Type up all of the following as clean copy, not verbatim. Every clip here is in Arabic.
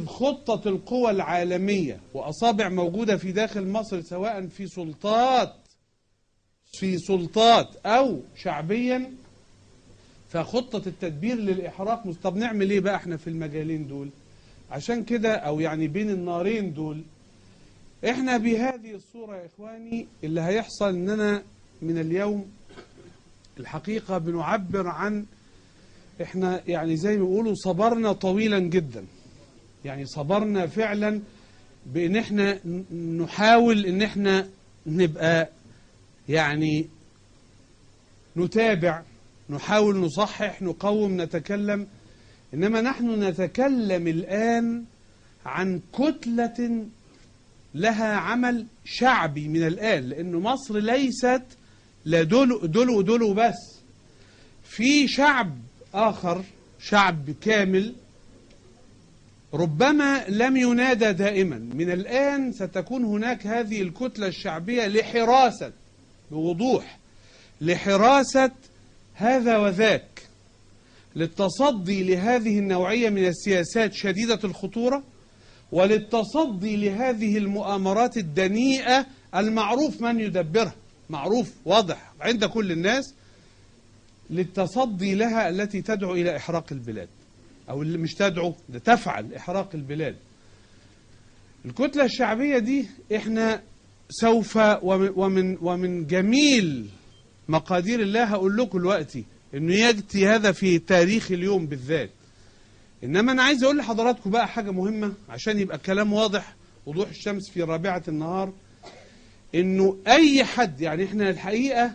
خطة القوى العالمية وأصابع موجودة في داخل مصر سواء في سلطات أو شعبيا، فخطة التدبير للإحراق. طب نعمل إيه بقى إحنا في المجالين دول؟ عشان كده أو يعني بين النارين دول، إحنا بهذه الصورة يا إخواني اللي هيحصل إننا من اليوم الحقيقة بنعبر عن إحنا يعني زي ما بيقولوا صبرنا طويلا جدا. يعني صبرنا فعلا بإن إحنا نحاول إن إحنا نبقى يعني نتابع، نحاول نصحح، نقوم، نتكلم. إنما نحن نتكلم الآن عن كتلة لها عمل شعبي من الآن، لأن مصر ليست لا دول ودول بس، في شعب آخر، شعب كامل ربما لم ينادى دائما. من الآن ستكون هناك هذه الكتلة الشعبية لحراسة، بوضوح، لحراسة هذا وذاك، للتصدي لهذه النوعية من السياسات شديدة الخطورة، وللتصدي لهذه المؤامرات الدنيئة المعروف من يدبرها، معروف واضح عند كل الناس، للتصدي لها التي تدعو إلى إحراق البلاد، أو اللي مش تدعو، ده تفعل إحراق البلاد. الكتلة الشعبية دي إحنا سوف ومن جميل مقادير الله هقول لكم دلوقتي إنه يأتي هذا في تاريخ اليوم بالذات. إنما أنا عايز أقول لحضراتكم بقى حاجة مهمة عشان يبقى الكلام واضح وضوح الشمس في رابعة النهار، إنه أي حد، يعني إحنا الحقيقة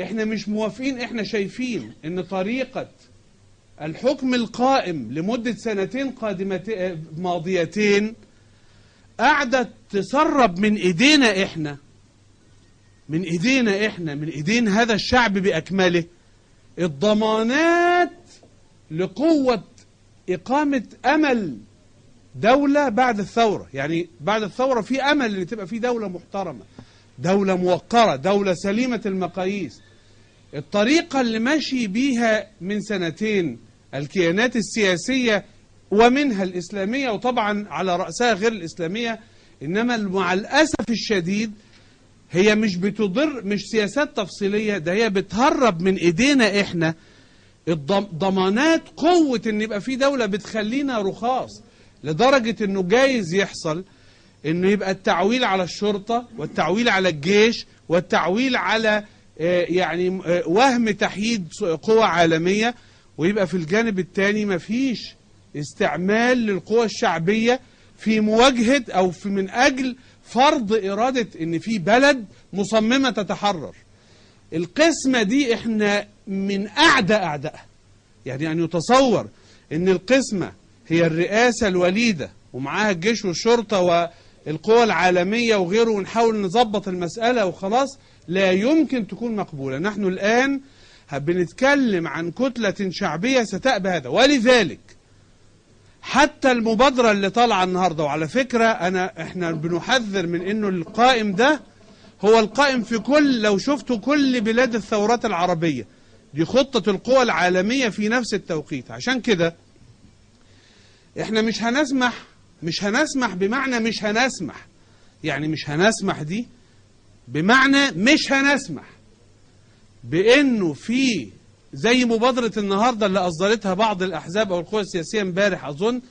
إحنا مش موافقين، إحنا شايفين إن طريقة الحكم القائم لمدة سنتين ماضيتين قاعدة تسرب من إيدينا إحنا، من إيدين هذا الشعب بأكمله الضمانات لقوة إقامة أمل دولة بعد الثورة. يعني بعد الثورة في أمل اللي تبقى في دولة محترمة، دولة موقرة، دولة سليمة المقاييس. الطريقة اللي ماشي بيها من سنتين الكيانات السياسية ومنها الإسلامية، وطبعا على رأسها غير الإسلامية، إنما مع الأسف الشديد هي مش بتضر، مش سياسات تفصيلية، ده هي بتهرب من إيدينا إحنا ضمانات قوة إن يبقى في دولة بتخلينا رخاص، لدرجة إنه جايز يحصل إنه يبقى التعويل على الشرطة والتعويل على الجيش والتعويل على يعني وهم تحييد قوى عالمية، ويبقى في الجانب الثاني مفيش استعمال للقوى الشعبية في مواجهة أو في من أجل فرض إرادة إن في بلد مصممة تتحرر. القسمة دي إحنا من أعدائها. يعني أن يتصور إن القسمة هي الرئاسة الوليدة ومعاها الجيش والشرطة والقوى العالمية وغيره ونحاول نظبط المسألة وخلاص، لا يمكن تكون مقبولة. نحن الآن بنتكلم عن كتلة شعبية ستأبى هذا، ولذلك حتى المبادرة اللي طالعة النهاردة، وعلى فكرة احنا بنحذر من انه القائم ده هو القائم في كل، لو شفتوا كل بلاد الثورات العربية، دي خطة القوى العالمية في نفس التوقيت. عشان كده احنا مش هنسمح بمعنى مش هنسمح، يعني مش هنسمح دي بمعنى مش هنسمح بانه في زي مبادرة النهاردة اللي أصدرتها بعض الأحزاب أو القوى السياسية امبارح أظن،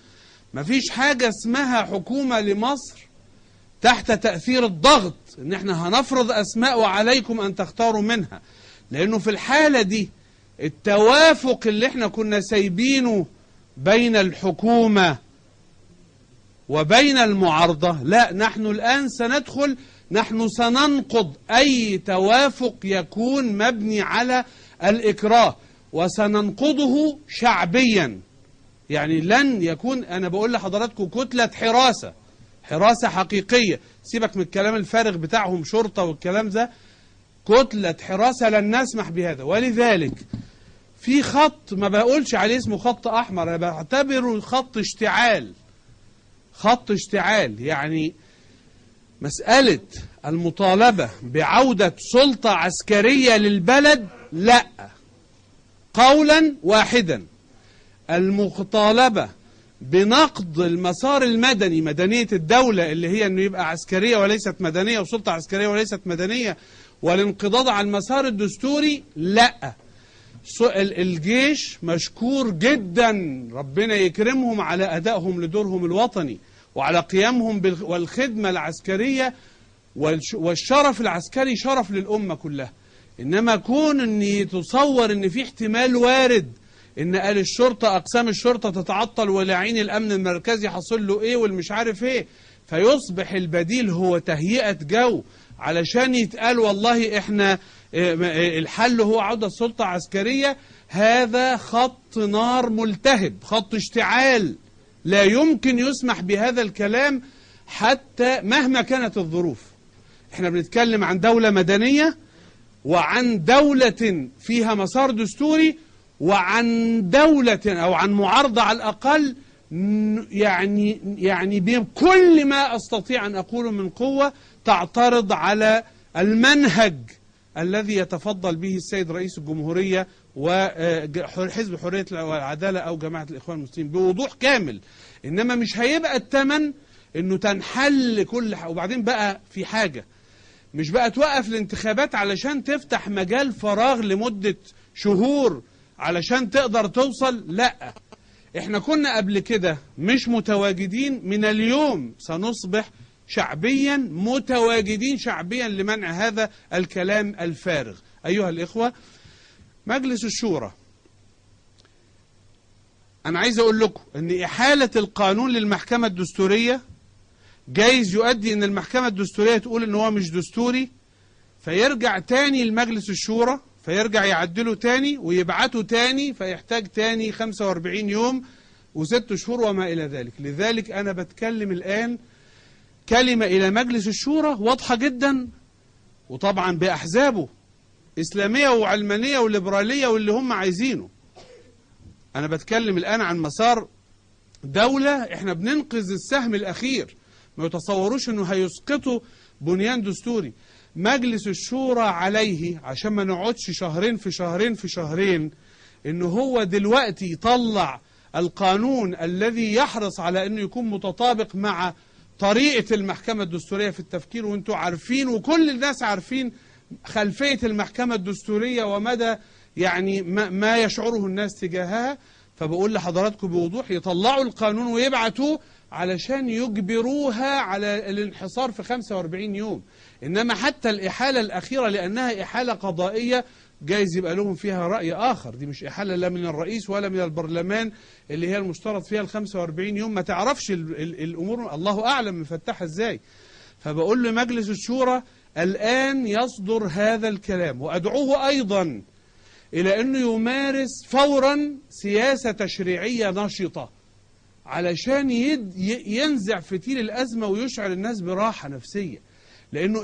مفيش حاجة اسمها حكومة لمصر تحت تأثير الضغط إن احنا هنفرض أسماء وعليكم أن تختاروا منها، لأنه في الحالة دي التوافق اللي احنا كنا سايبينه بين الحكومة وبين المعارضة، لا، نحن الآن نحن سننقض أي توافق يكون مبني على الإكراه، وسننقضه شعبيا. يعني لن يكون، أنا بقول لحضراتكم، كتلة حراسة حقيقية، سيبك من الكلام الفارغ بتاعهم شرطة والكلام ده، كتلة حراسة لن نسمح بهذا. ولذلك في خط ما بقولش عليه اسمه خط أحمر، أنا بعتبره خط اشتعال. يعني مسألة المطالبة بعودة سلطة عسكرية للبلد لا، قولا واحدا. المطالبة بنقض المسار المدني، مدنية الدولة اللي هي انه يبقى عسكرية وليست مدنية، وسلطة عسكرية وليست مدنية، والانقضاض على المسار الدستوري، لا. الجيش مشكور جدا، ربنا يكرمهم على أدائهم لدورهم الوطني وعلى قيامهم والخدمة العسكرية، والشرف العسكري شرف للأمة كلها. إنما كون أن يتصور أن في احتمال وارد ان قال الشرطة اقسام الشرطة تتعطل ولاعين الامن المركزي حصل له ايه والمش عارف ايه، فيصبح البديل هو تهيئة جو علشان يتقال والله احنا الحل هو عودة السلطة عسكرية، هذا خط نار ملتهب، خط اشتعال، لا يمكن يسمح بهذا الكلام حتى مهما كانت الظروف. احنا بنتكلم عن دولة مدنية، وعن دولة فيها مسار دستوري، وعن دولة أو عن معارضة على الأقل يعني بكل ما أستطيع أن أقوله من قوة تعترض على المنهج الذي يتفضل به السيد رئيس الجمهورية وحزب حرية والعدالة أو جماعة الإخوان المسلمين بوضوح كامل. إنما مش هيبقى الثمن إنه تنحل كل وبعدين بقى في حاجة، مش بقى توقف الانتخابات علشان تفتح مجال فراغ لمدة شهور علشان تقدر توصل، لا. احنا كنا قبل كده مش متواجدين، من اليوم سنصبح شعبيا متواجدين شعبيا لمنع هذا الكلام الفارغ. أيها الإخوة، مجلس الشورى، أنا عايز أقول لكم أن إحالة القانون للمحكمة الدستورية جايز يؤدي أن المحكمة الدستورية تقول أنه هو مش دستوري، فيرجع تاني لمجلس الشورى، فيرجع يعدله تاني ويبعته تاني، فيحتاج تاني 45 يوم و6 شهور وما إلى ذلك. لذلك أنا بتكلم الآن كلمة إلى مجلس الشورى واضحة جدا، وطبعا بأحزابه إسلامية وعلمانية وليبرالية واللي هم عايزينه. أنا بتكلم الآن عن مسار دولة احنا بننقذ السهم الأخير، ما يتصوروش أنه هيسقطوا بنيان دستوري. مجلس الشورى عليه عشان ما نقعدش شهرين في شهرين في شهرين، انه هو دلوقتي يطلع القانون الذي يحرص على انه يكون متطابق مع طريقة المحكمة الدستورية في التفكير. وانتوا عارفين وكل الناس عارفين خلفية المحكمة الدستورية ومدى يعني ما يشعره الناس تجاهها. فبقول لحضراتكم بوضوح يطلعوا القانون ويبعتوه علشان يجبروها على الانحصار في 45 يوم. إنما حتى الإحالة الأخيرة لأنها إحالة قضائية جايز يبقى لهم فيها رأي آخر، دي مش إحالة لا من الرئيس ولا من البرلمان اللي هي المشترط فيها ال 45 يوم، ما تعرفش الأمور الله أعلم مفتحها إزاي. فبقول لمجلس الشورى الآن يصدر هذا الكلام، وأدعوه أيضا إلى أنه يمارس فورا سياسة تشريعية نشطة علشان ينزع فتيل الأزمة ويشعر الناس براحة نفسية. لأنه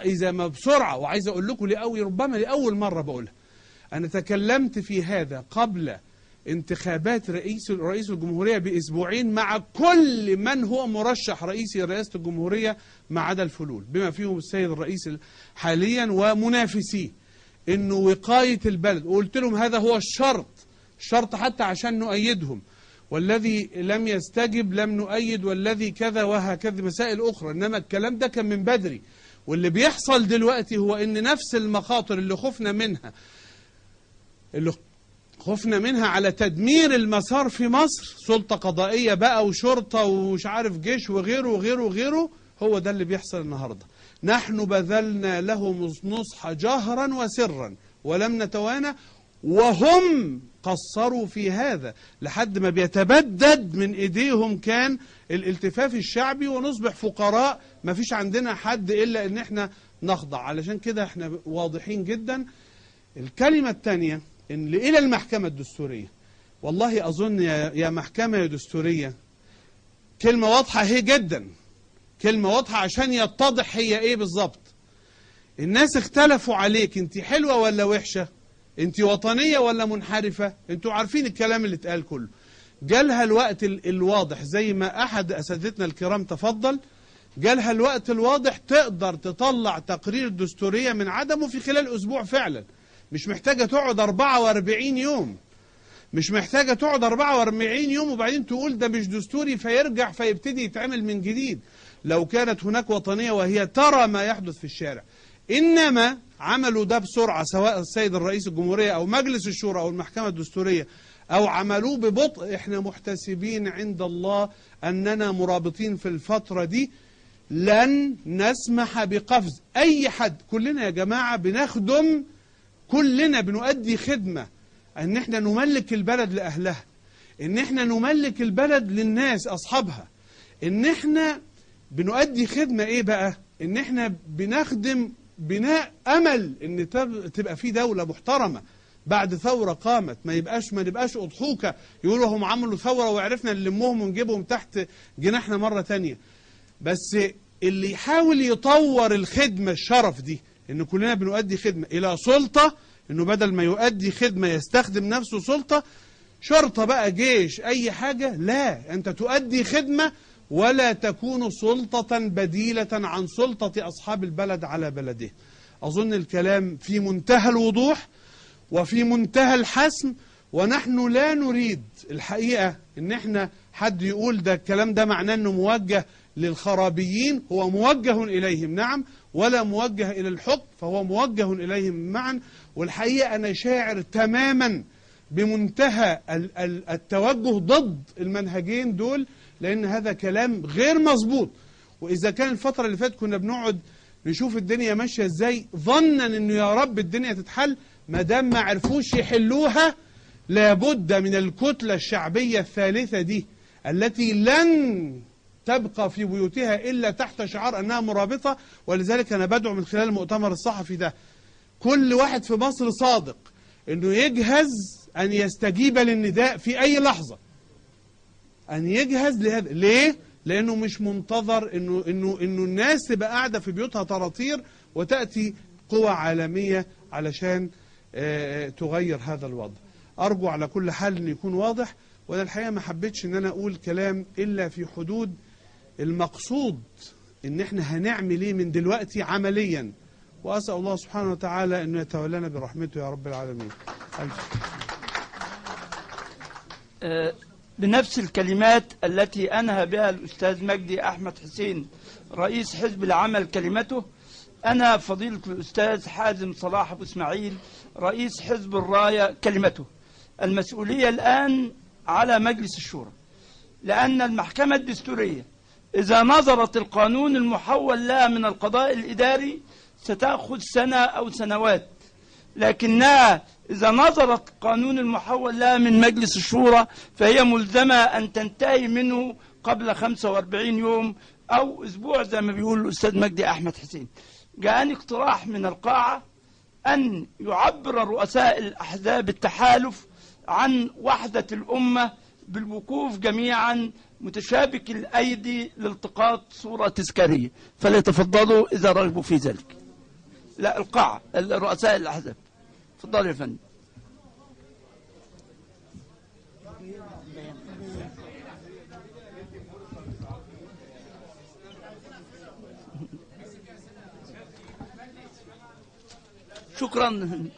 إذا ما بسرعة، وعايز أقول لكم ربما لأول مرة بقولها، أنا تكلمت في هذا قبل انتخابات رئيس الجمهورية بأسبوعين مع كل من هو مرشح رئيسي رئاسة الجمهورية ما عدا الفلول بما فيهم السيد الرئيس حاليا ومنافسيه، إنه وقاية البلد. وقلت لهم هذا هو الشرط حتى عشان نؤيدهم، والذي لم يستجب لم نؤيد، والذي كذا وهكذا مسائل أخرى. إنما الكلام ده كان من بدري، واللي بيحصل دلوقتي هو إن نفس المخاطر اللي خفنا منها على تدمير المسار في مصر، سلطة قضائية بقى وشرطة ومش عارف جيش وغيره وغيره وغيره، هو ده اللي بيحصل النهاردة. نحن بذلنا لهم نصح جهرا وسرا ولم نتوانى، وهم قصروا في هذا لحد ما بيتبدد من ايديهم كان الالتفاف الشعبي ونصبح فقراء، ما فيش عندنا حد الا ان احنا نخضع. علشان كده احنا واضحين جدا. الكلمة الثانية ان الى المحكمة الدستورية، والله اظن يا محكمة يا دستورية كلمة واضحة هي جدا، كلمة واضحة عشان يتضح هي ايه بالظبط. الناس اختلفوا عليك، انت حلوة ولا وحشة، انت وطنية ولا منحرفة، انتوا عارفين الكلام اللي اتقال كله. جالها الوقت الواضح زي ما احد اساتذتنا الكرام تفضل، جالها الوقت الواضح تقدر تطلع تقرير دستورية من عدمه في خلال اسبوع فعلا، مش محتاجة تقعد 44 يوم. مش محتاجة تقعد 44 يوم وبعدين تقول ده مش دستوري فيرجع فيبتدي يتعمل من جديد. لو كانت هناك وطنية وهي ترى ما يحدث في الشارع. إنما عملوا ده بسرعة، سواء السيد الرئيس الجمهورية أو مجلس الشورى أو المحكمة الدستورية، أو عملوه ببطء. إحنا محتسبين عند الله أننا مرابطين في الفترة دي، لن نسمح بقفز أي حد. كلنا يا جماعة بنخدم، كلنا بنؤدي خدمة، أن إحنا نملك البلد لأهلها، إن إحنا نملك البلد للناس أصحابها، إن إحنا بنؤدي خدمة إيه بقى؟ إن إحنا بنخدم بناء أمل إن تبقى في دولة محترمة بعد ثورة قامت. ما نبقاش أضحوكة يقولوا هم عملوا ثورة وعرفنا نلمهم ونجيبهم تحت جناحنا مرة تانية. بس اللي يحاول يطور الخدمة الشرف دي، إن كلنا بنؤدي خدمة إلى سلطة، إنه بدل ما يؤدي خدمة يستخدم نفسه سلطة، شرطة بقى، جيش، أي حاجة. لا، أنت تؤدي خدمة ولا تكون سلطة بديلة عن سلطة أصحاب البلد على بلده. أظن الكلام في منتهى الوضوح وفي منتهى الحسم، ونحن لا نريد الحقيقة إن احنا حد يقول ده الكلام ده معناه أنه موجه للخرابيين. هو موجه إليهم نعم، ولا موجه إلى الحكم، فهو موجه إليهم معا. والحقيقة أنا شاعر تماما بمنتهى التوجه ضد المنهجين دول، لأن هذا كلام غير مظبوط. وإذا كان الفترة اللي فاتت كنا بنقعد نشوف الدنيا ماشية إزاي ظنا إنه يا رب الدنيا تتحل، ما دام ما عرفوش يحلوها لابد من الكتلة الشعبية الثالثة دي التي لن تبقى في بيوتها إلا تحت شعار أنها مرابطة. ولذلك أنا بدعو من خلال المؤتمر الصحفي ده كل واحد في مصر صادق أنه يجهز أن يستجيب للنداء في أي لحظة، أن يجهز لهذا. ليه؟ لأنه مش منتظر إنه الناس تبقى قاعدة في بيوتها طراطير وتأتي قوى عالمية علشان تغير هذا الوضع. أرجو على كل حال أن يكون واضح. وأنا الحقيقة ما حبيتش أن أنا أقول كلام إلا في حدود المقصود، إن إحنا هنعمل إيه من دلوقتي عمليا. وأسأل الله سبحانه وتعالى أنه يتولانا برحمته يا رب العالمين. بنفس الكلمات التي أنهى بها الأستاذ مجدي أحمد حسين رئيس حزب العمل كلمته، أنا فضيلة الأستاذ حازم صلاح أبو إسماعيل رئيس حزب الراية كلمته. المسؤولية الآن على مجلس الشورى، لأن المحكمة الدستورية إذا نظرت القانون المحول لها من القضاء الإداري ستأخذ سنة أو سنوات، لكنها إذا نظرت القانون المحول لها من مجلس الشورى فهي ملزمة أن تنتهي منه قبل 45 يوم أو أسبوع زي ما بيقول الأستاذ مجدي أحمد حسين. جاءني اقتراح من القاعة أن يعبر رؤساء الأحزاب التحالف عن وحدة الأمة بالوقوف جميعا متشابك الأيدي لالتقاط صورة تذكارية، فليتفضلوا إذا رغبوا في ذلك. لا، القاعة رؤساء الأحزاب، تفضلوا يا فندم. شكرا.